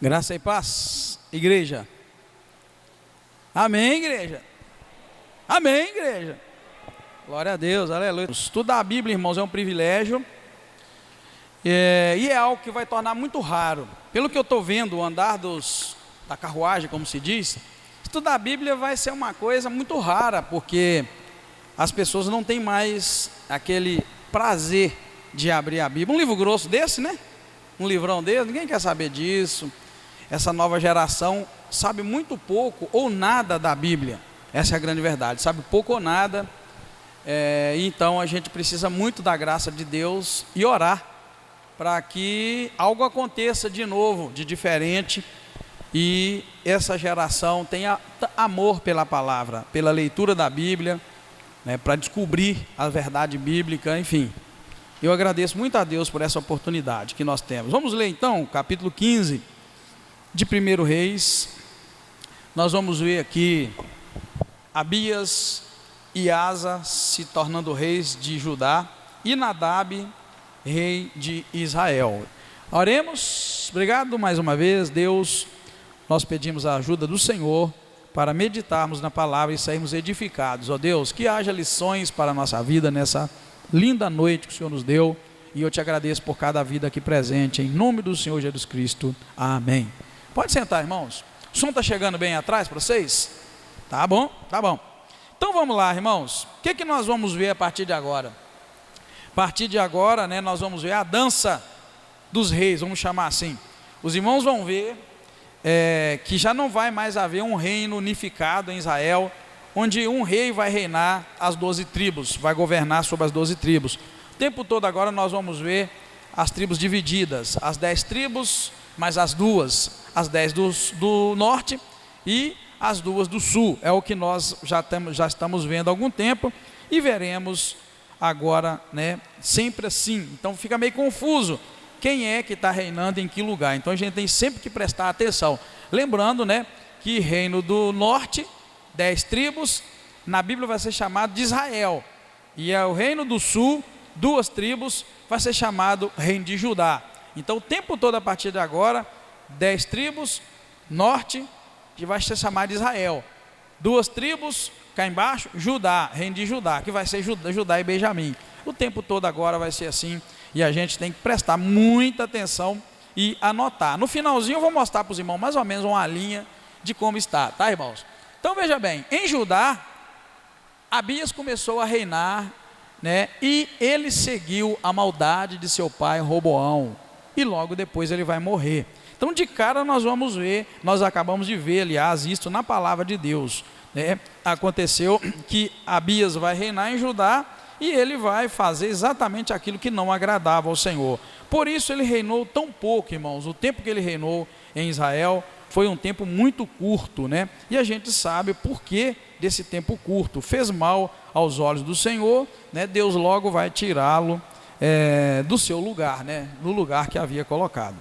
Graça e paz, igreja. Amém, igreja. Amém, igreja. Glória a Deus, aleluia. Estudar a Bíblia, irmãos, é um privilégio e é algo que vai tornar muito raro. Pelo que eu estou vendo, o andar da carruagem, como se diz, estudar a Bíblia vai ser uma coisa muito rara, porque as pessoas não têm mais aquele prazer de abrir a Bíblia. Um livro grosso desse, né? Um livrão desse, ninguém quer saber disso. Essa nova geração sabe muito pouco ou nada da Bíblia. Essa é a grande verdade, sabe pouco ou nada. Então a gente precisa muito da graça de Deus e orar para que algo aconteça de novo, de diferente, e essa geração tenha amor pela palavra, pela leitura da Bíblia, né, para descobrir a verdade bíblica, enfim. Eu agradeço muito a Deus por essa oportunidade que nós temos. Vamos ler então o capítulo 15 de 1 Reis. Nós vamos ver aqui Abias e Asa se tornando reis de Judá e Nadab, rei de Israel. Oremos. Obrigado mais uma vez, Deus. Nós pedimos a ajuda do Senhor para meditarmos na palavra e sairmos edificados. Ó Deus, que haja lições para a nossa vida nessa linda noite que o Senhor nos deu. E eu te agradeço por cada vida aqui presente, em nome do Senhor Jesus Cristo. Amém. Pode sentar, irmãos. O som está chegando bem atrás para vocês? Tá bom, tá bom. Então vamos lá, irmãos. O que nós vamos ver a partir de agora? A partir de agora, né, nós vamos ver a dança dos reis, vamos chamar assim. Os irmãos vão ver que já não vai mais haver um reino unificado em Israel, onde um rei vai reinar as 12 tribos, vai governar sobre as 12 tribos. O tempo todo agora nós vamos ver as tribos divididas, as 10 tribos, mais as duas, as 10 do norte e as duas do sul. É o que nós já estamos vendo há algum tempo e veremos agora, né, sempre assim. Então fica meio confuso quem é que está reinando em que lugar. Então a gente tem sempre que prestar atenção. Lembrando, né, que reino do norte, 10 tribos, na Bíblia vai ser chamado de Israel. E o reino do sul, 2 tribos, vai ser chamado reino de Judá. Então o tempo todo a partir de agora, 10 tribos, norte, que vai ser chamado de Israel. 2 tribos, cá embaixo, Judá, reino de Judá, que vai ser Judá e Benjamim. O tempo todo agora vai ser assim, e a gente tem que prestar muita atenção e anotar. No finalzinho eu vou mostrar para os irmãos mais ou menos uma linha de como está, tá, irmãos? Então veja bem, em Judá, Abias começou a reinar, né, e ele seguiu a maldade de seu pai Roboão, e logo depois ele vai morrer. Então de cara nós vamos ver, nós acabamos de ver, aliás, isso na palavra de Deus, né? Aconteceu que Abias vai reinar em Judá e ele vai fazer exatamente aquilo que não agradava ao Senhor. Por isso ele reinou tão pouco, irmãos. O tempo que ele reinou em Israel foi um tempo muito curto, né? E a gente sabe por que desse tempo curto. Fez mal aos olhos do Senhor, né? Deus logo vai tirá-lo do seu lugar, né? No lugar que havia colocado.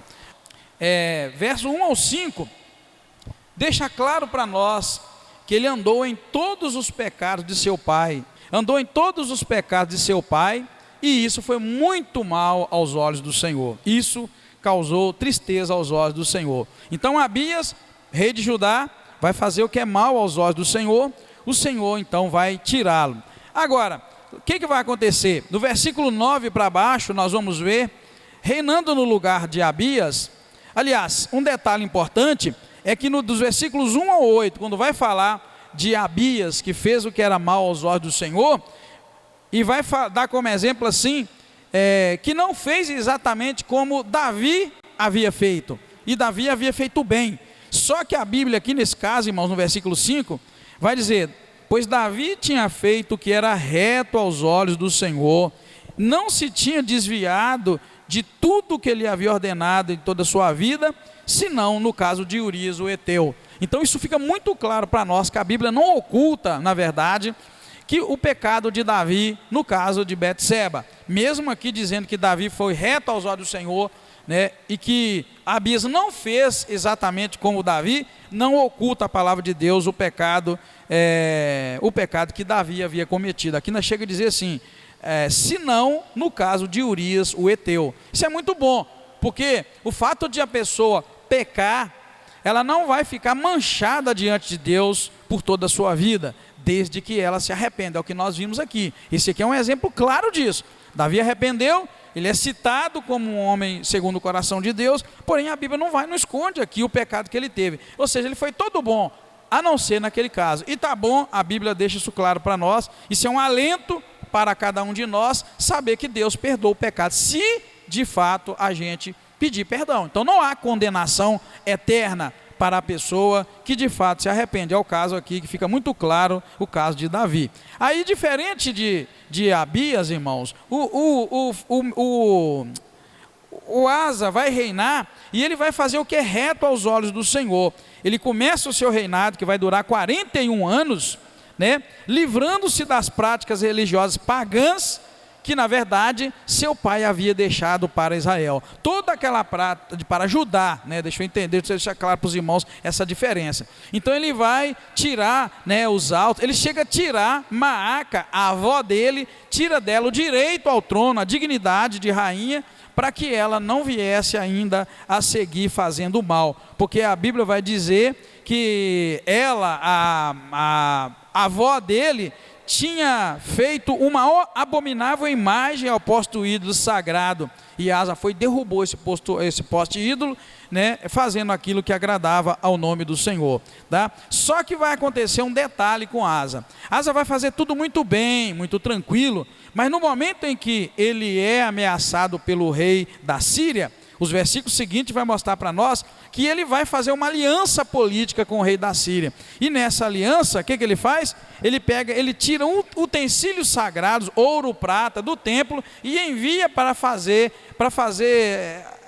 Verso 1 ao 5 deixa claro para nós que ele andou em todos os pecados de seu pai, e isso foi muito mal aos olhos do Senhor. Isso causou tristeza aos olhos do Senhor. Então Abias, rei de Judá, vai fazer o que é mal aos olhos do Senhor. O Senhor então vai tirá-lo. Agora, o que vai acontecer? Do versículo 9 para baixo nós vamos ver, reinando no lugar de Abias. Aliás, um detalhe importante é que dos versículos 1 ao 8, quando vai falar de Abias, que fez o que era mal aos olhos do Senhor, e vai dar como exemplo assim, que não fez exatamente como Davi havia feito, e Davi havia feito bem. Só que a Bíblia aqui nesse caso, irmãos, no versículo 5, vai dizer: pois Davi tinha feito o que era reto aos olhos do Senhor, não se tinha desviado de tudo que ele havia ordenado em toda a sua vida, senão no caso de Urias o Eteu. Então isso fica muito claro para nós, que a Bíblia não oculta, na verdade, que o pecado de Davi, no caso de Betseba, mesmo aqui dizendo que Davi foi reto aos olhos do Senhor, né, e que Abias não fez exatamente como Davi, não oculta a palavra de Deus o pecado que Davi havia cometido. Aqui nós chega a dizer assim, se não no caso de Urias o Eteu. Isso é muito bom, porque o fato de a pessoa pecar, ela não vai ficar manchada diante de Deus por toda a sua vida, desde que ela se arrependa. É o que nós vimos aqui. Esse aqui é um exemplo claro disso. Davi arrependeu, ele é citado como um homem segundo o coração de Deus, porém a Bíblia não esconde aqui o pecado que ele teve. Ou seja, ele foi todo bom, a não ser naquele caso. E tá bom, a Bíblia deixa isso claro para nós. Isso é um alento para cada um de nós, saber que Deus perdoa o pecado, se de fato a gente pedir perdão. Então não há condenação eterna para a pessoa que de fato se arrepende. É o caso aqui que fica muito claro, o caso de Davi. Aí, diferente de Abias, irmãos, o Asa vai reinar e ele vai fazer o que é reto aos olhos do Senhor. Ele começa o seu reinado, que vai durar 41 anos, né, livrando-se das práticas religiosas pagãs, que na verdade seu pai havia deixado para Israel. Toda aquela prática para Judá, né, deixa eu entender, deixa eu deixar claro para os irmãos essa diferença. Então ele vai tirar, né, os altos, ele chega a tirar Maaca, a avó dele, tira dela o direito ao trono, a dignidade de rainha, para que ela não viesse ainda a seguir fazendo o mal, porque a Bíblia vai dizer que ela, a avó dele, tinha feito uma abominável imagem ao posto ídolo sagrado, e Asa foi e derrubou esse poste ídolo, né, fazendo aquilo que agradava ao nome do Senhor, tá? Só que vai acontecer um detalhe com Asa. Asa vai fazer tudo muito bem, muito tranquilo, mas no momento em que ele é ameaçado pelo rei da Síria, os versículos seguintes vai mostrar para nós que ele vai fazer uma aliança política com o rei da Síria. E nessa aliança, o que ele faz? Ele tira utensílios sagrados, ouro, prata, do templo e envia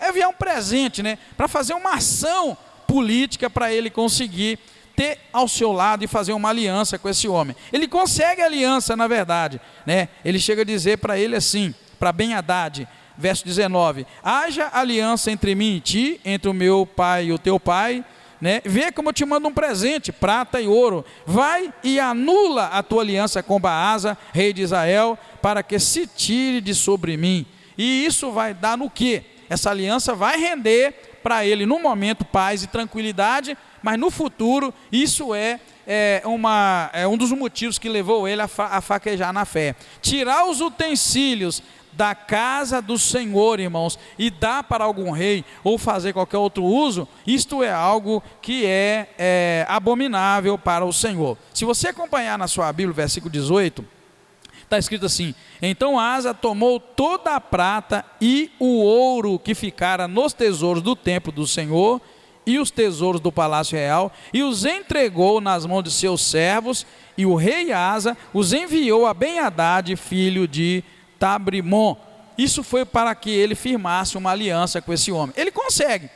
enviar um presente, né? Para fazer uma ação política para ele conseguir ter ao seu lado e fazer uma aliança com esse homem. Ele consegue aliança, na verdade, né? Ele chega a dizer para ele assim, para Ben-Hadad, verso 19, haja aliança entre mim e ti, entre o meu pai e o teu pai, né? Vê como eu te mando um presente, prata e ouro, vai e anula a tua aliança com Baasa, rei de Israel, para que se tire de sobre mim. E isso vai dar no quê? Essa aliança vai render para ele no momento paz e tranquilidade, mas no futuro isso é um dos motivos que levou ele a fraquejar na fé. Tirar os utensílios da casa do Senhor, irmãos, e dar para algum rei ou fazer qualquer outro uso, isto é algo que é abominável para o Senhor. Se você acompanhar na sua Bíblia, versículo 18, está escrito assim: então Asa tomou toda a prata e o ouro que ficara nos tesouros do templo do Senhor e os tesouros do palácio real, e os entregou nas mãos de seus servos, e o rei Asa os enviou a Ben-Hadad, filho de Tabrimon. Isso foi para que ele firmasse uma aliança com esse homem. Ele consegue,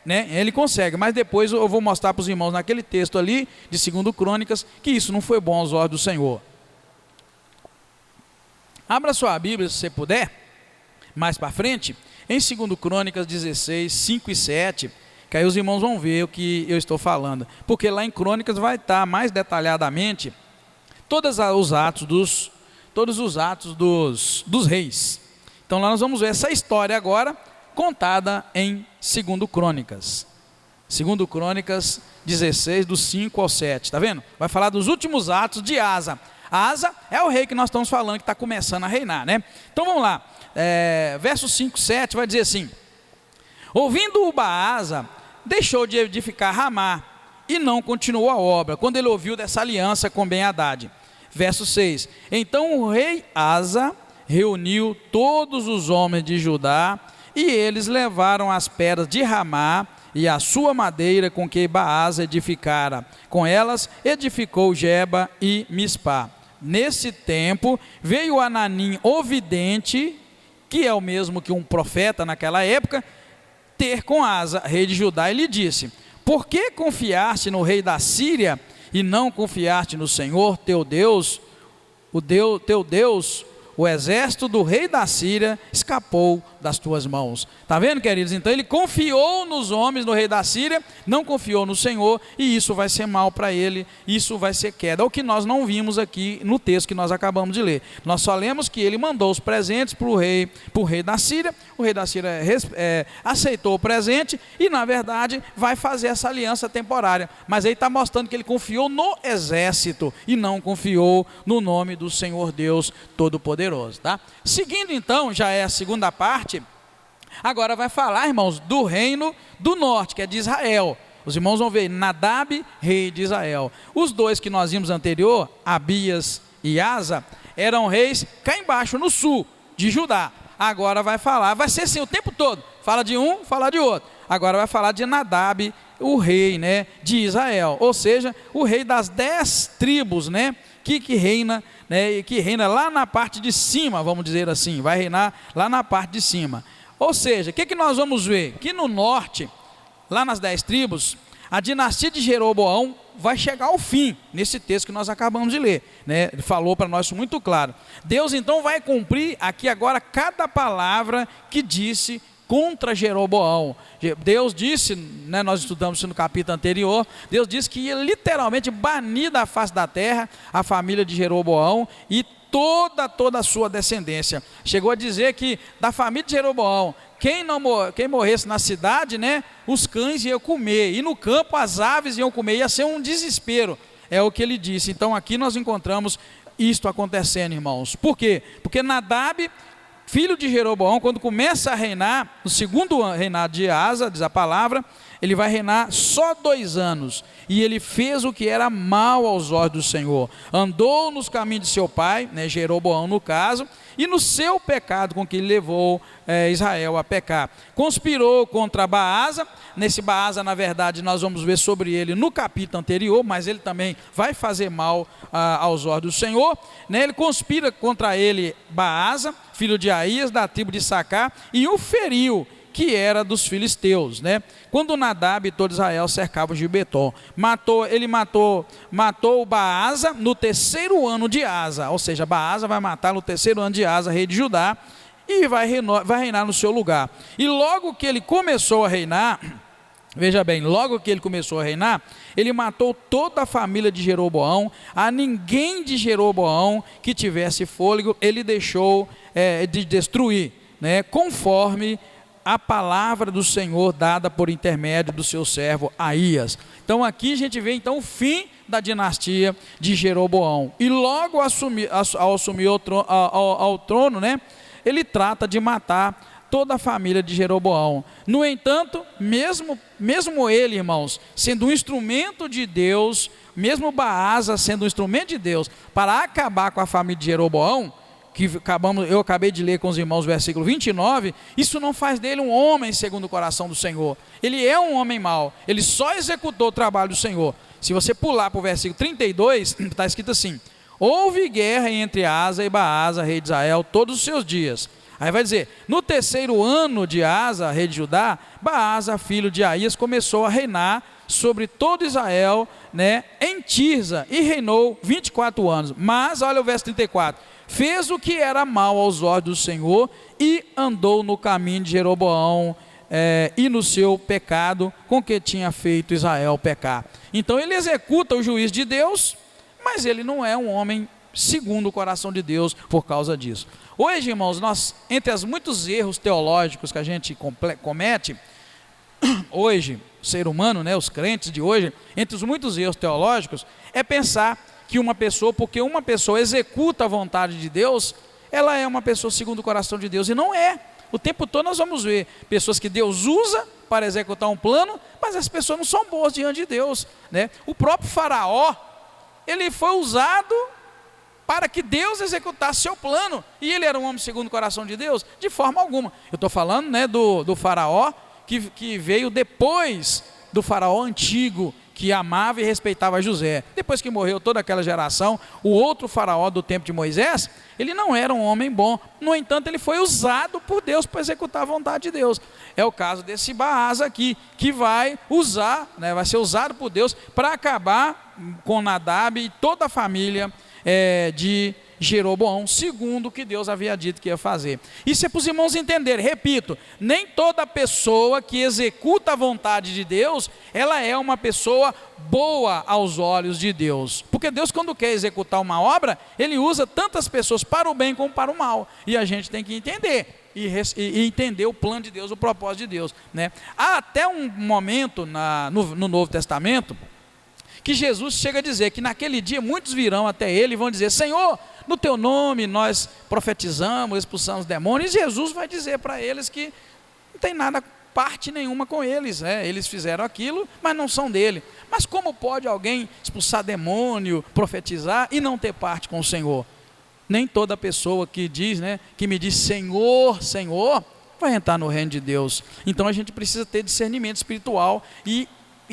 né? Ele consegue, mas depois eu vou mostrar para os irmãos naquele texto ali de 2 Crônicas que isso não foi bom aos olhos do Senhor. Abra sua Bíblia, se você puder, mais para frente, em 2 Crônicas 16, 5 e 7, que aí os irmãos vão ver o que eu estou falando, porque lá em Crônicas vai estar mais detalhadamente todos os atos dos reis. Então lá nós vamos ver essa história agora contada em 2 Crônicas. 2 Crônicas 16, do 5 ao 7, está vendo? Vai falar dos últimos atos de Asa. Asa é o rei que nós estamos falando, que está começando a reinar, né? Então vamos lá, versos 5 e 7 vai dizer assim: ouvindo o Baasa, deixou de edificar Ramá e não continuou a obra, quando ele ouviu dessa aliança com Ben-Hadad. Verso 6, então o rei Asa reuniu todos os homens de Judá, e eles levaram as pedras de Ramá e a sua madeira com que Baasa edificara. Com elas edificou Geba e Mispá. Nesse tempo veio Ananim, o vidente, que é o mesmo que um profeta naquela época, ter com Asa, rei de Judá, e lhe disse: por que confiaste no rei da Síria e não confiaste no Senhor teu Deus? Teu Deus, o exército do rei da Síria escapou das tuas mãos. Está vendo, queridos? Então ele confiou nos homens, no rei da Síria, não confiou no Senhor, e isso vai ser mal para ele, isso vai ser queda. É o que nós não vimos aqui no texto que nós acabamos de ler. Nós só lemos que ele mandou os presentes para o rei da Síria, o rei da Síria aceitou o presente e, na verdade, vai fazer essa aliança temporária. Mas aí está mostrando que ele confiou no exército e não confiou no nome do Senhor Deus Todo-Poderoso, tá? Seguindo então, já é a segunda parte, agora vai falar, irmãos, do reino do norte, que é de Israel. Os irmãos vão ver Nadab, rei de Israel. Os dois que nós vimos anterior, Abias e Asa, eram reis cá embaixo, no sul, de Judá. Agora vai falar, vai ser assim o tempo todo, fala de um, fala de outro. Agora vai falar de Nadab, o rei, né, de Israel, ou seja, o rei das 10 tribos, né, que reina, né, e que reina lá na parte de cima, vamos dizer assim, vai reinar lá na parte de cima. Ou seja, o que nós vamos ver? Que no norte, lá nas 10 tribos, a dinastia de Jeroboão vai chegar ao fim, nesse texto que nós acabamos de ler, né? Ele falou para nós muito claro. Deus então vai cumprir aqui agora cada palavra que disse contra Jeroboão. Deus disse, né, nós estudamos isso no capítulo anterior, Deus disse que ia literalmente banir da face da terra a família de Jeroboão e toda a sua descendência. Chegou a dizer que da família de Jeroboão, quem morresse na cidade, né, os cães iam comer, e no campo as aves iam comer, ia ser um desespero, é o que ele disse. Então aqui nós encontramos isto acontecendo, irmãos. Por quê? Porque Nadab, filho de Jeroboão, quando começa a reinar, no segundo reinado de Asa, diz a palavra, ele vai reinar só 2 anos, e ele fez o que era mal aos olhos do Senhor, andou nos caminhos de seu pai, né, Jeroboão no caso, e no seu pecado com que ele levou Israel a pecar, conspirou contra Baasa. Nesse Baasa, na verdade, nós vamos ver sobre ele no capítulo anterior, mas ele também vai fazer mal aos olhos do Senhor, né? Ele conspira contra ele Baasa, filho de Aías, da tribo de Sacar, e o feriu, que era dos filisteus, né? Quando Nadab e todo Israel cercavam Gibeton, ele matou Baasa no 3º ano de Asa, ou seja, Baasa vai matar no 3º ano de Asa, rei de Judá, e vai reinar no seu lugar. E logo que ele começou a reinar, veja bem, logo que ele começou a reinar, ele matou toda a família de Jeroboão, a ninguém de Jeroboão que tivesse fôlego, ele deixou de destruir, né, conforme a palavra do Senhor dada por intermédio do seu servo Aías. Então aqui a gente vê então o fim da dinastia de Jeroboão. E logo ao assumir ao trono, né, ele trata de matar toda a família de Jeroboão. No entanto, mesmo ele, irmãos, sendo um instrumento de Deus, mesmo Baasa sendo um instrumento de Deus para acabar com a família de Jeroboão, eu acabei de ler com os irmãos o versículo 29, isso não faz dele um homem segundo o coração do Senhor. Ele é um homem mau, ele só executou o trabalho do Senhor. Se você pular para o versículo 32, está escrito assim: houve guerra entre Asa e Baasa, rei de Israel, todos os seus dias. Aí vai dizer, no 3º ano de Asa, rei de Judá, Baasa, filho de Aías, começou a reinar sobre todo Israel, né, em Tirza, e reinou 24 anos. Mas, olha o verso 34, fez o que era mal aos olhos do Senhor, e andou no caminho de Jeroboão, e no seu pecado, com que tinha feito Israel pecar. Então ele executa o juízo de Deus, mas ele não é um homem segundo o coração de Deus por causa disso. Hoje, irmãos, entre os muitos erros teológicos que a gente comete, hoje, o ser humano, né, os crentes de hoje, entre os muitos erros teológicos, é pensar que porque uma pessoa executa a vontade de Deus, ela é uma pessoa segundo o coração de Deus, e não é. O tempo todo nós vamos ver pessoas que Deus usa para executar um plano, mas as pessoas não são boas diante de Deus, né? O próprio Faraó, ele foi usado para que Deus executasse seu plano, e ele era um homem segundo o coração de Deus? De forma alguma. Eu estou falando, né, do Faraó, que veio depois do Faraó antigo, que amava e respeitava José. Depois que morreu toda aquela geração, o outro Faraó do tempo de Moisés, ele não era um homem bom. No entanto, ele foi usado por Deus para executar a vontade de Deus. É o caso desse Baasa aqui, que vai ser usado por Deus para acabar com Nadab e toda a família de Jeroboão, segundo o que Deus havia dito que ia fazer. Isso é para os irmãos entenderem. Repito, nem toda pessoa que executa a vontade de Deus, ela é uma pessoa boa aos olhos de Deus. Porque Deus, quando quer executar uma obra, Ele usa tantas pessoas para o bem como para o mal. E a gente tem que entender. E entender o plano de Deus, o propósito de Deus, né? Há até um momento no Novo Testamento que Jesus chega a dizer que naquele dia muitos virão até Ele e vão dizer: Senhor, no Teu nome nós profetizamos, expulsamos demônios. E Jesus vai dizer para eles que não tem nada, parte nenhuma com eles, né? Eles fizeram aquilo, mas não são dele. Mas como pode alguém expulsar demônio, profetizar e não ter parte com o Senhor? Nem toda pessoa que diz, né, que me diz Senhor, Senhor, vai entrar no reino de Deus. Então a gente precisa ter discernimento espiritual e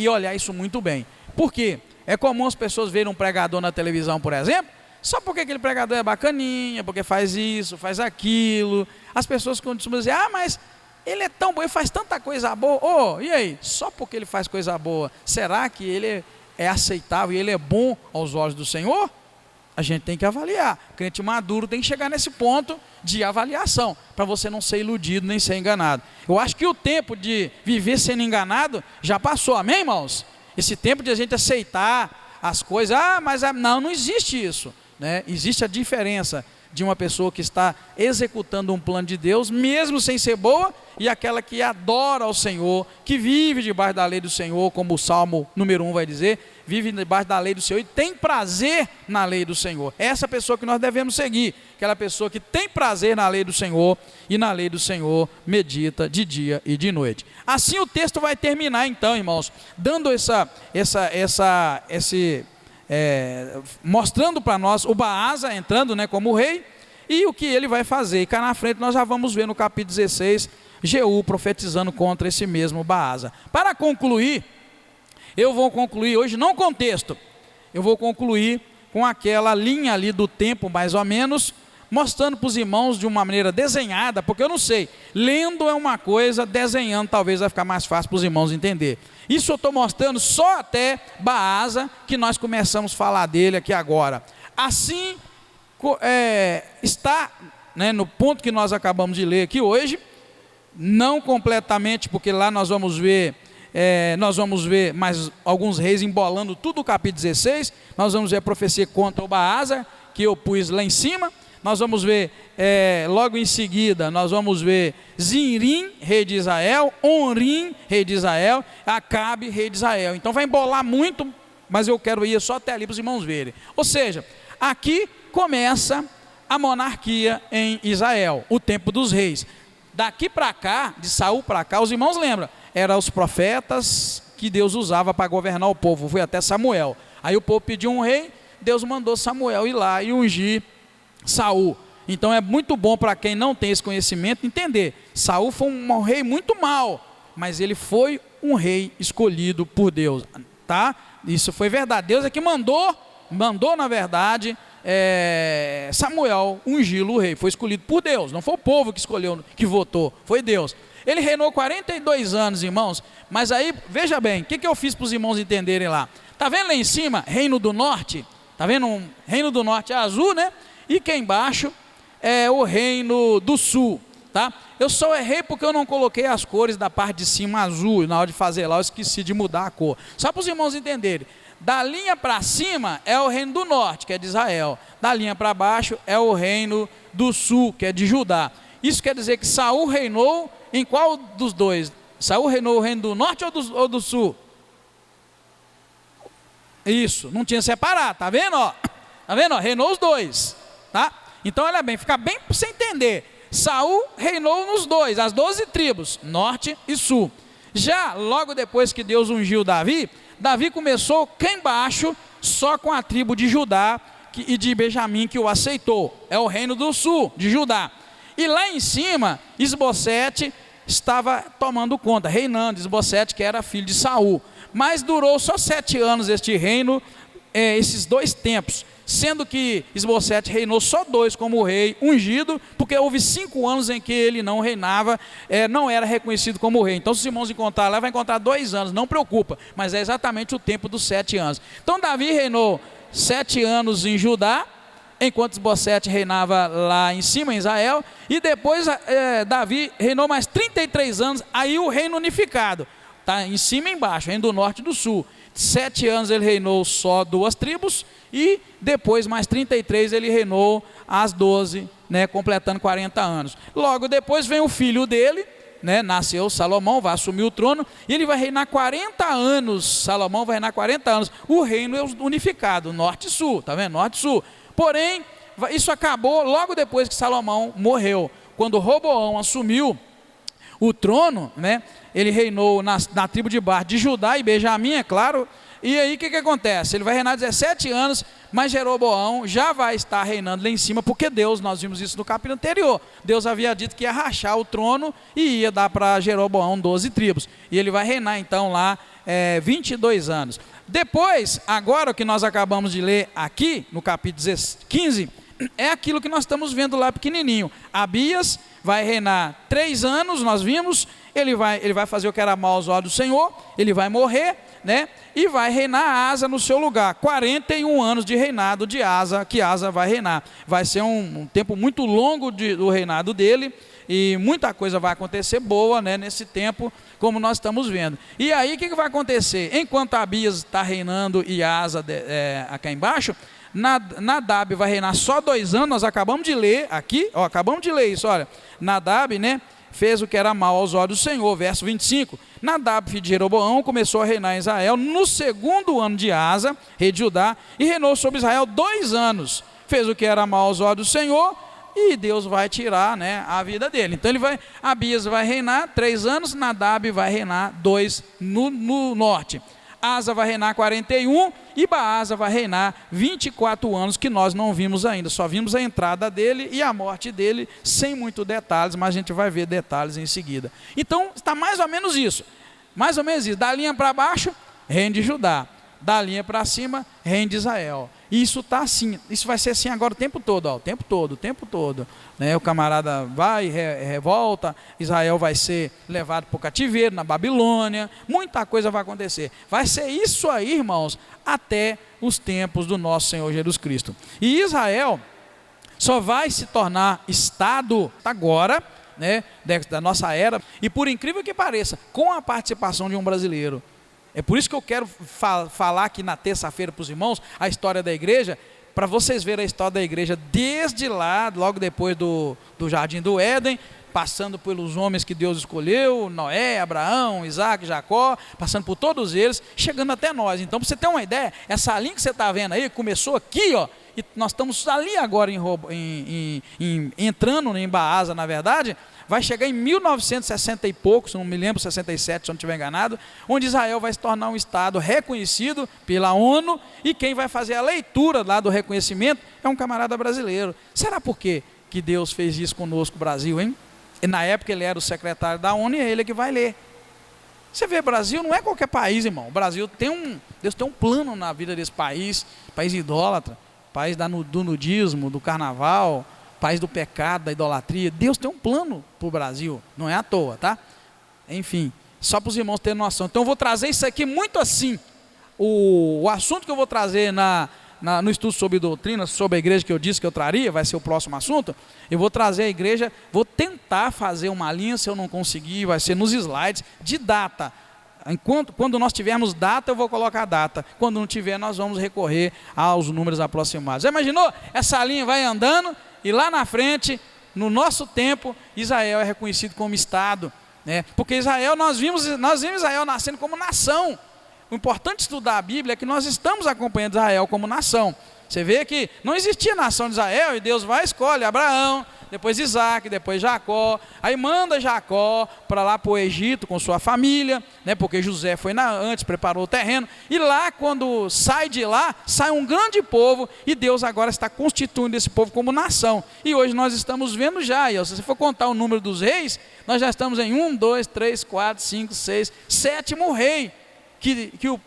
olhar isso muito bem. Por quê? É comum as pessoas verem um pregador na televisão, por exemplo, só porque aquele pregador é bacaninha, porque faz isso, faz aquilo. As pessoas costumam dizer: ah, mas ele é tão bom, ele faz tanta coisa boa. Oh, e aí? Só porque ele faz coisa boa, será que ele é aceitável e ele é bom aos olhos do Senhor? A gente tem que avaliar. O crente maduro tem que chegar nesse ponto de avaliação, para você não ser iludido nem ser enganado. Eu acho que o tempo de viver sendo enganado já passou, amém, irmãos? Esse tempo de a gente aceitar as coisas, mas não existe isso, né? Existe a diferença de uma pessoa que está executando um plano de Deus, mesmo sem ser boa, e aquela que adora ao Senhor, que vive debaixo da lei do Senhor, como o Salmo número 1 vai dizer, vive debaixo da lei do Senhor e tem prazer na lei do Senhor. É essa pessoa que nós devemos seguir, aquela pessoa que tem prazer na lei do Senhor e na lei do Senhor medita de dia e de noite. Assim o texto vai terminar então, irmãos, dando mostrando para nós o Baasa entrando, né, como rei, e o que ele vai fazer. E cá na frente nós já vamos ver no capítulo 16, Jeú profetizando contra esse mesmo Baasa. Para concluir, eu vou concluir hoje não com texto, eu vou concluir com aquela linha ali do tempo, mais ou menos, mostrando para os irmãos de uma maneira desenhada, porque eu não sei, lendo é uma coisa, desenhando talvez vai ficar mais fácil para os irmãos entender. Isso eu estou mostrando só até Baasa, que nós começamos a falar dele aqui agora. Assim, está, né, no ponto que nós acabamos de ler aqui hoje, não completamente, porque lá nós vamos ver mais alguns reis embolando tudo o capítulo 16, nós vamos ver a profecia contra o Baasa, que eu pus lá em cima. Nós vamos ver, logo em seguida, nós vamos ver Zinrim, rei de Israel, Onrim, rei de Israel, Acabe, rei de Israel. Então vai embolar muito, mas eu quero ir só até ali para os irmãos verem. Ou seja, aqui começa a monarquia em Israel, o tempo dos reis. Daqui para cá, de Saul para cá, os irmãos lembram, eram os profetas que Deus usava para governar o povo, foi até Samuel. Aí o povo pediu um rei, Deus mandou Samuel ir lá e ungir Saul. Então é muito bom para quem não tem esse conhecimento entender. Saul foi um rei muito mau, mas ele foi um rei escolhido por Deus, tá? Isso foi verdade. Deus é que mandou na verdade, Samuel ungí-lo o rei. Foi escolhido por Deus, não foi o povo que escolheu, que votou, foi Deus. Ele reinou 42 anos, irmãos. Mas aí, veja bem, o que eu fiz para os irmãos entenderem lá? Tá vendo lá em cima, Reino do Norte? Tá vendo? Um Reino do Norte é azul, né? E aqui embaixo é o Reino do Sul, tá? Eu só errei porque eu não coloquei as cores da parte de cima azul, e na hora de fazer lá eu esqueci de mudar a cor. Só para os irmãos entenderem. Da linha para cima é o Reino do Norte, que é de Israel. Da linha para baixo é o Reino do Sul, que é de Judá. Isso quer dizer que Saul reinou em qual dos dois? Saul reinou o Reino do Norte ou do Sul? Isso, não tinha separado, tá vendo? Ó? Tá vendo? Ó? Reinou os dois. Tá? Então olha bem, fica bem para você entender. Saul reinou nos dois, as 12 tribos, norte e sul. Já logo depois que Deus ungiu Davi, Davi começou cá embaixo só com a tribo de Judá e de Benjamim que o aceitou. É o reino do sul, de Judá. E lá em cima, Isbosete estava tomando conta, reinando. Isbosete que era filho de Saul. Mas durou só 7 anos este reino, esses 2 tempos. Sendo que Isbosete reinou só 2 como rei ungido, porque houve 5 anos em que ele não reinava, não era reconhecido como rei. Então se os irmãos encontrar lá, vai encontrar 2 anos, não preocupa, mas é exatamente o tempo dos 7 anos. Então Davi reinou 7 anos em Judá, enquanto Esbocete reinava lá em cima, em Israel, e depois Davi reinou mais 33 anos, aí o reino unificado, tá em cima e embaixo, reino do norte e do sul. 7 anos ele reinou só 2 tribos, e depois mais 33 ele reinou as 12, né, completando 40 anos. Logo depois vem o filho dele, né, nasceu Salomão, vai assumir o trono, e ele vai reinar 40 anos, Salomão vai reinar 40 anos, o reino é unificado, norte e sul, tá vendo, norte e sul. Porém, isso acabou logo depois que Salomão morreu, quando Roboão assumiu o trono, né, ele reinou na tribo de Bar de Judá e Benjamim, é claro. E aí o que acontece? Ele vai reinar 17 anos, mas Jeroboão já vai estar reinando lá em cima, porque Deus, nós vimos isso no capítulo anterior, Deus havia dito que ia rachar o trono e ia dar para Jeroboão 12 tribos, e ele vai reinar então lá 22 anos. Depois, agora o que nós acabamos de ler aqui, no capítulo 15, é aquilo que nós estamos vendo lá pequenininho. Abias vai reinar 3 anos, nós vimos, ele vai fazer o que era mal aos olhos do Senhor, ele vai morrer, né? E vai reinar Asa no seu lugar. 41 anos de reinado de Asa, que Asa vai reinar. Vai ser um tempo muito longo do reinado dele, e muita coisa vai acontecer boa, né, nesse tempo, como nós estamos vendo. E aí o que vai acontecer? Enquanto Abias está reinando e Asa aqui embaixo, Nadab vai reinar só 2 anos, nós acabamos de ler aqui, acabamos de ler isso, olha, Nadab, né, fez o que era mal aos olhos do Senhor, verso 25, Nadab, filho de Jeroboão, começou a reinar em Israel no 2º ano de Asa, rei de Judá, e reinou sobre Israel 2 anos, fez o que era mal aos olhos do Senhor, e Deus vai tirar, né, a vida dele. Então Abias vai reinar 3 anos, Nadab vai reinar 2 no norte. Asa vai reinar 41 e Baasa vai reinar 24 anos, que nós não vimos ainda, só vimos a entrada dele e a morte dele, sem muitos detalhes, mas a gente vai ver detalhes em seguida. Então está mais ou menos isso, da linha para baixo, reino de Judá, da linha para cima, reino de Israel. E isso está assim, isso vai ser assim agora o tempo todo, o tempo todo, né? O camarada vai, revolta, Israel vai ser levado para o cativeiro na Babilônia, muita coisa vai acontecer. Vai ser isso aí, irmãos, até os tempos do nosso Senhor Jesus Cristo. E Israel só vai se tornar Estado agora, né, da nossa era, e por incrível que pareça, com a participação de um brasileiro. É por isso que eu quero falar aqui na terça-feira para os irmãos a história da igreja, para vocês verem a história da igreja desde lá, logo depois do Jardim do Éden, passando pelos homens que Deus escolheu, Noé, Abraão, Isaac, Jacó, passando por todos eles, chegando até nós. Então, para você ter uma ideia, essa linha que você está vendo aí, começou aqui, ó, e nós estamos ali agora entrando em Baasa, na verdade, vai chegar em 1960 e poucos, não me lembro, 67, se eu não estiver enganado, onde Israel vai se tornar um Estado reconhecido pela ONU, e quem vai fazer a leitura lá do reconhecimento é um camarada brasileiro. Será por quê que Deus fez isso conosco, Brasil, hein? E na época ele era o secretário da ONU e é ele que vai ler. Você vê, Brasil não é qualquer país, irmão. O Brasil Deus tem um plano na vida desse país idólatra, país do nudismo, do carnaval, país do pecado, da idolatria. Deus tem um plano para o Brasil, não é à toa, tá? Enfim, só para os irmãos terem noção. Então eu vou trazer isso aqui muito assim. O assunto que eu vou trazer no estudo sobre doutrina, sobre a igreja que eu disse que eu traria, vai ser o próximo assunto. Eu vou trazer a igreja, vou tentar fazer uma linha, se eu não conseguir, vai ser nos slides, de data. Quando nós tivermos data, eu vou colocar a data. Quando não tiver, nós vamos recorrer aos números aproximados. Já imaginou? Essa linha vai andando e lá na frente, no nosso tempo, Israel é reconhecido como Estado, né? Porque Israel, nós vimos Israel nascendo como nação. O importante de estudar a Bíblia é que nós estamos acompanhando Israel como nação. Você vê que não existia nação de Israel e Deus vai e escolhe Abraão, depois Isaac, depois Jacó, aí manda Jacó para lá para o Egito com sua família, né, porque José foi antes, preparou o terreno, e lá quando sai de lá, sai um grande povo, e Deus agora está constituindo esse povo como nação, e hoje nós estamos vendo já, e se você for contar o número dos reis, nós já estamos em 1, 2, 3, 4, 5, 6, 7º rei, que o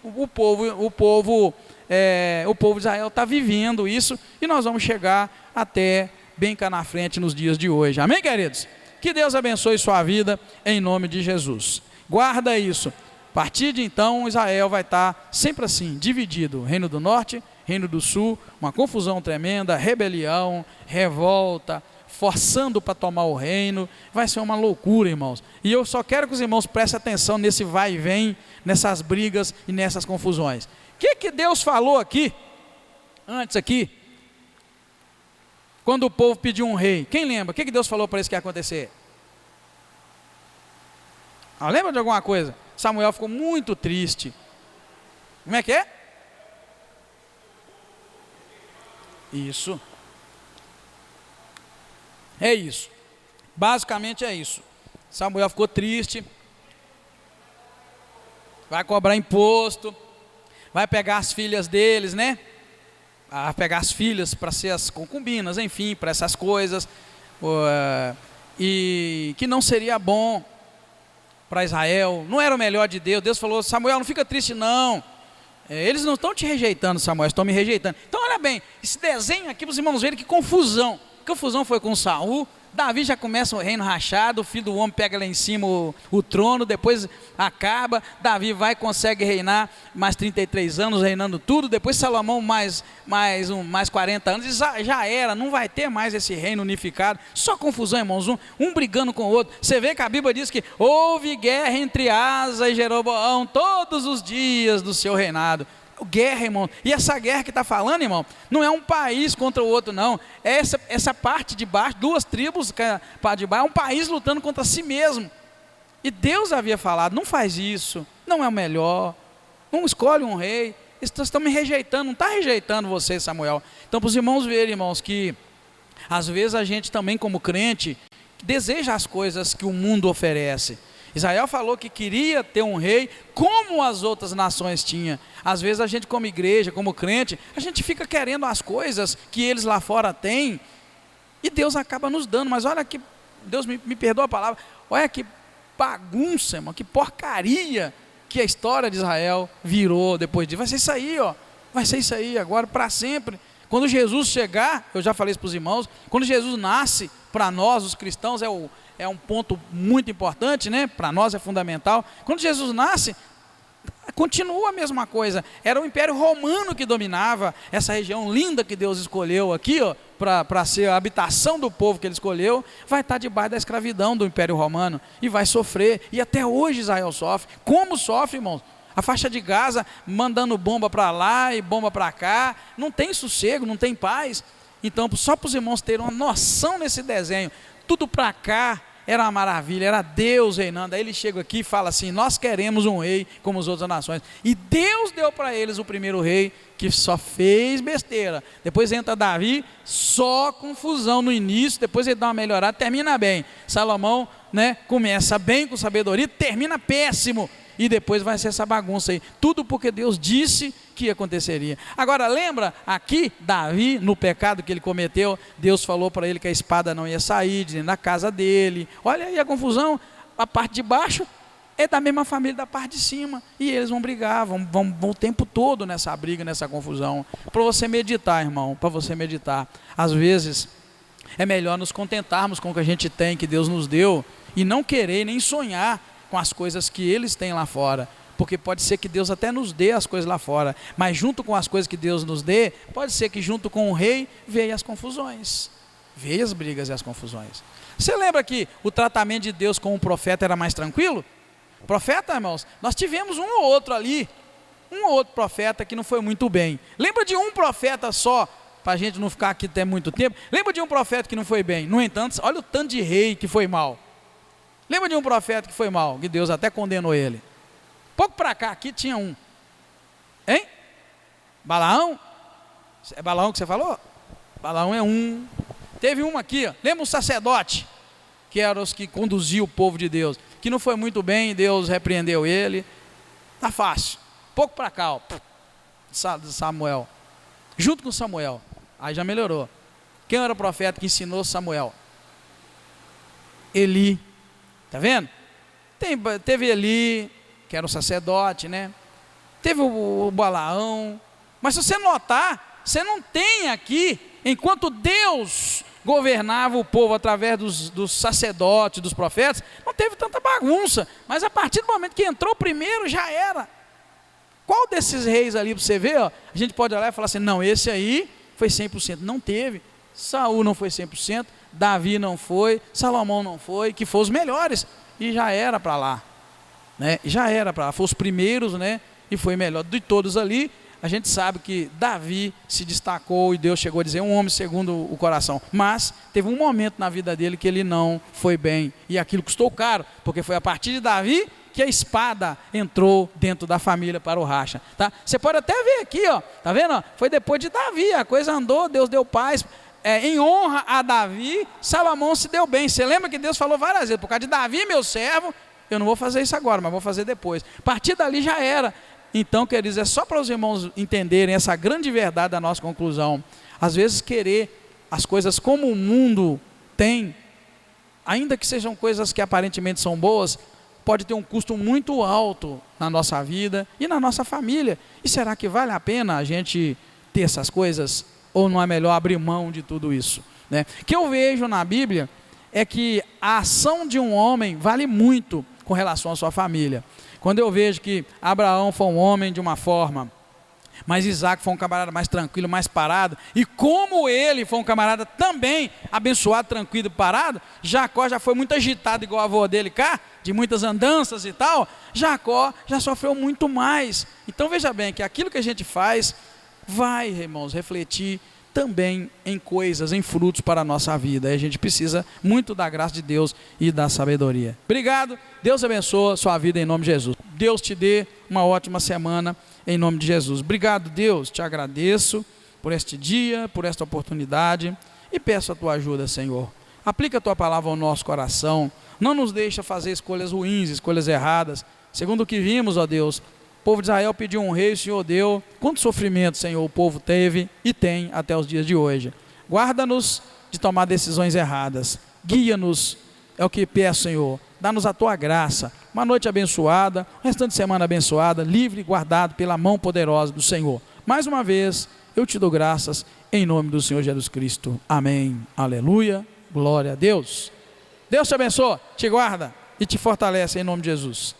povo de Israel está vivendo isso, e nós vamos chegar até bem cá na frente nos dias de hoje. Amém, queridos? Que Deus abençoe sua vida em nome de Jesus. Guarda isso. A partir de então, Israel vai estar sempre assim, dividido. Reino do Norte, Reino do Sul, uma confusão tremenda, rebelião, revolta, forçando para tomar o reino, vai ser uma loucura, irmãos. E eu só quero que os irmãos prestem atenção nesse vai e vem, nessas brigas e nessas confusões. O que Deus falou aqui, antes aqui, quando o povo pediu um rei? Quem lembra? O que Deus falou para eles que ia acontecer? Lembra de alguma coisa? Samuel ficou muito triste. Como é que é? Isso. É isso. Basicamente é isso. Samuel ficou triste. Vai cobrar imposto. Vai pegar as filhas deles, né? Vai pegar as filhas para ser as concubinas, enfim, para essas coisas. E que não seria bom para Israel. Não era o melhor de Deus. Deus falou: Samuel, não fica triste não. Eles não estão te rejeitando, Samuel, estão me rejeitando. Então olha bem, esse desenho aqui para os irmãos verem que confusão. Confusão foi com Saul. Davi já começa o reino rachado, o filho do homem pega lá em cima o trono, depois acaba, Davi vai e consegue reinar mais 33 anos, reinando tudo, depois Salomão mais 40 anos, e já era, não vai ter mais esse reino unificado, só confusão, irmãos, um brigando com o outro. Você vê que a Bíblia diz que houve guerra entre Asa e Jeroboão todos os dias do seu reinado. Guerra, irmão, e essa guerra que está falando, irmão, não é um país contra o outro, não, essa parte de baixo, duas tribos, parte de baixo, é um país lutando contra si mesmo, e Deus havia falado: não faz isso, não é o melhor, não escolhe um rei, estão me rejeitando, não está rejeitando você, Samuel. Então para os irmãos verem, irmãos, que às vezes a gente também como crente, deseja as coisas que o mundo oferece. Israel falou que queria ter um rei como as outras nações tinham. Às vezes a gente como igreja, como crente, a gente fica querendo as coisas que eles lá fora têm, e Deus acaba nos dando. Mas olha que, Deus me perdoa a palavra, olha que bagunça, irmão, que porcaria que a história de Israel virou depois disso. Vai ser isso aí, ó, vai ser isso aí agora para sempre. Quando Jesus chegar, eu já falei isso para os irmãos, quando Jesus nasce, para nós os cristãos é um ponto muito importante, né? Para nós é fundamental. Quando Jesus nasce, continua a mesma coisa. Era o Império Romano que dominava essa região linda que Deus escolheu aqui, para ser a habitação do povo que Ele escolheu. Vai estar debaixo da escravidão do Império Romano e vai sofrer. E até hoje Israel sofre. Como sofre, irmãos? A faixa de Gaza mandando bomba para lá e bomba para cá. Não tem sossego, não tem paz. Então, só para os irmãos terem uma noção nesse desenho, tudo para cá era uma maravilha, era Deus reinando. Aí ele chega aqui e fala assim: nós queremos um rei como as outras nações. E Deus deu para eles o primeiro rei, que só fez besteira. Depois entra Davi, só confusão no início, depois ele dá uma melhorada, termina bem. Salomão, né, começa bem com sabedoria, termina péssimo. E depois vai ser essa bagunça aí. Tudo porque Deus disse que aconteceria. Agora lembra aqui, Davi, no pecado que ele cometeu, Deus falou para ele que a espada não ia sair de dentro da casa dele. Olha aí a confusão, a parte de baixo é da mesma família da parte de cima. E eles vão brigar, vão o tempo todo nessa briga, nessa confusão. Para você meditar, irmão, para você meditar. Às vezes é melhor nos contentarmos com o que a gente tem, que Deus nos deu, e não querer nem sonhar com as coisas que eles têm lá fora, porque pode ser que Deus até nos dê as coisas lá fora, mas junto com as coisas que Deus nos dê, pode ser que junto com o rei veio as confusões, veio as brigas e as confusões. Você lembra que o tratamento de Deus com o profeta era mais tranquilo? Profeta, irmãos, nós tivemos um ou outro ali, um ou outro profeta que não foi muito bem. Lembra de um profeta só, para a gente não ficar aqui até muito tempo? Lembra de um profeta que não foi bem? No entanto, olha o tanto de rei que foi mal. Lembra de um profeta que foi mal, que Deus até condenou ele? Pouco para cá, aqui tinha um. Hein? Balaão? É Balaão que você falou? Balaão é um. Teve um aqui, ó. Lembra um sacerdote? Que era os que conduziam o povo de Deus. Que não foi muito bem, Deus repreendeu ele. Tá fácil. Pouco para cá, ó. Samuel. Junto com Samuel. Aí já melhorou. Quem era o profeta que ensinou Samuel? Eli. Está vendo? Teve Eli, que era um sacerdote, né? Teve o Balaão. Mas se você notar, você não tem aqui, enquanto Deus governava o povo através dos sacerdotes, dos profetas, não teve tanta bagunça. Mas a partir do momento que entrou o primeiro, já era. qual desses reis ali, para você ver, ó, a gente pode olhar e falar assim, não, esse aí foi 100%. Não teve. Saul não foi 100%, Davi não foi, Salomão não foi, que foram os melhores, e já era para lá, né? Já era para lá, foram os primeiros, né? E foi melhor de todos ali. A gente sabe que Davi se destacou e Deus chegou a dizer um homem segundo o coração, mas teve um momento na vida dele que ele não foi bem, e aquilo custou caro, porque foi a partir de Davi que a espada entrou dentro da família para o racha, tá? Você pode até ver aqui, ó, tá vendo? Foi depois de Davi, a coisa andou, Deus deu paz, em honra a Davi, Salomão se deu bem. Você lembra que Deus falou várias vezes, por causa de Davi, meu servo, eu não vou fazer isso agora, mas vou fazer depois. A partir dali já era. Então, queridos, é só para os irmãos entenderem essa grande verdade da nossa conclusão. Às vezes querer as coisas como o mundo tem, ainda que sejam coisas que aparentemente são boas, pode ter um custo muito alto na nossa vida e na nossa família. E será que vale a pena a gente ter essas coisas? Ou não é melhor abrir mão de tudo isso, né? O que eu vejo na Bíblia é que a ação de um homem vale muito com relação à sua família. Quando eu vejo que Abraão foi um homem de uma forma, mas Isaac foi um camarada mais tranquilo, mais parado, e como ele foi um camarada também abençoado, tranquilo e parado, Jacó já foi muito agitado igual a avó dele cá, de muitas andanças e tal, Jacó já sofreu muito mais. Então veja bem que aquilo que a gente faz vai, irmãos, refletir também em coisas, em frutos para a nossa vida. E a gente precisa muito da graça de Deus e da sabedoria. Obrigado, Deus abençoe a sua vida em nome de Jesus. Deus te dê uma ótima semana em nome de Jesus. Obrigado, Deus, te agradeço por este dia, por esta oportunidade e peço a tua ajuda, Senhor. Aplica a tua palavra ao nosso coração, não nos deixa fazer escolhas ruins, escolhas erradas, segundo o que vimos, ó Deus. O povo de Israel pediu um rei, o Senhor deu. Quanto sofrimento, Senhor, o povo teve e tem até os dias de hoje. Guarda-nos de tomar decisões erradas. Guia-nos, é o que peço, Senhor. Dá-nos a tua graça. Uma noite abençoada, um restante de semana abençoada, livre e guardado pela mão poderosa do Senhor. Mais uma vez, eu te dou graças em nome do Senhor Jesus Cristo. Amém. Aleluia. Glória a Deus. Deus te abençoe, te guarda e te fortalece em nome de Jesus.